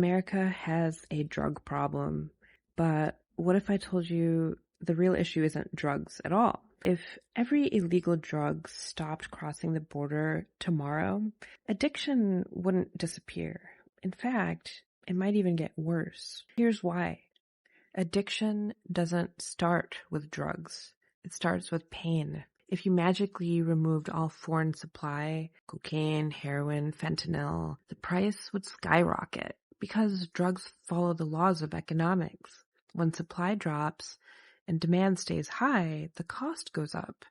America has a drug problem, but what if I told you the real issue isn't drugs at all? If every illegal drug stopped crossing the border tomorrow, addiction wouldn't disappear. In fact, it might even get worse. Here's why. Addiction doesn't start with drugs. It starts with pain. If you magically removed all foreign supply, cocaine, heroin, fentanyl, the price would skyrocket because drugs follow the laws of economics. When supply drops and demand stays high, the cost goes up.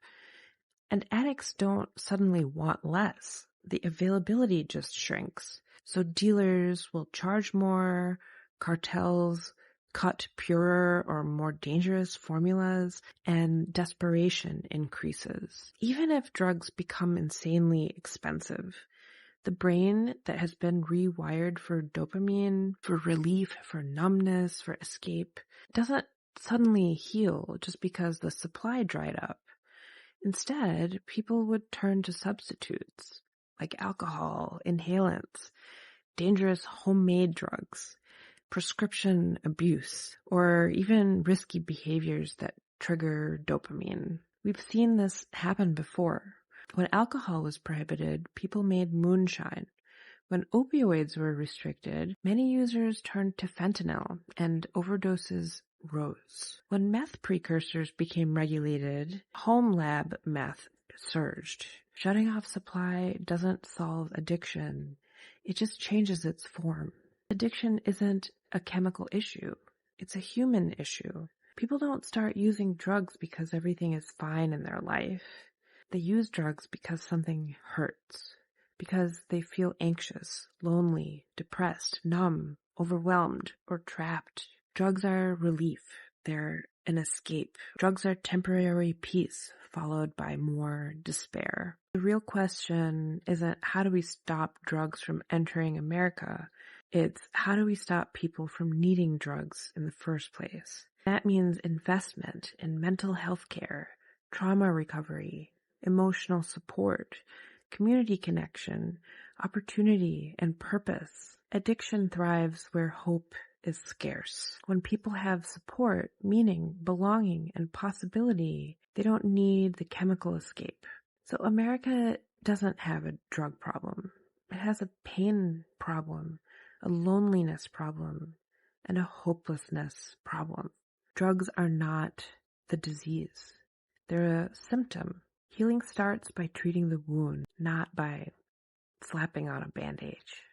And addicts don't suddenly want less. The availability just shrinks. So dealers will charge more, cartels cut purer or more dangerous formulas, and desperation increases. Even if drugs become insanely expensive, the brain that has been rewired for dopamine, for relief, for numbness, for escape, doesn't suddenly heal just because the supply dried up. Instead, people would turn to substitutes like alcohol, inhalants, dangerous homemade drugs, prescription abuse, or even risky behaviors that trigger dopamine. We've seen this happen before. When alcohol was prohibited, people made moonshine. When opioids were restricted, many users turned to fentanyl and overdoses rose. When meth precursors became regulated, home lab meth surged. Shutting off supply doesn't solve addiction. It just changes its form. Addiction isn't a chemical issue. It's a human issue. People don't start using drugs because everything is fine in their life. They use drugs because something hurts. Because they feel anxious, lonely, depressed, numb, overwhelmed, or trapped. Drugs are relief. They're an escape. Drugs are temporary peace, followed by more despair. The real question isn't how do we stop drugs from entering America? It's how do we stop people from needing drugs in the first place? That means investment in mental health care, trauma recovery, emotional support, community connection, opportunity, and purpose. Addiction thrives where hope is scarce. When people have support, meaning, belonging, and possibility, they don't need the chemical escape. So America doesn't have a drug problem. It has a pain problem, a loneliness problem, and a hopelessness problem. Drugs are not the disease. They're a symptom. Healing starts by treating the wound, not by slapping on a bandage.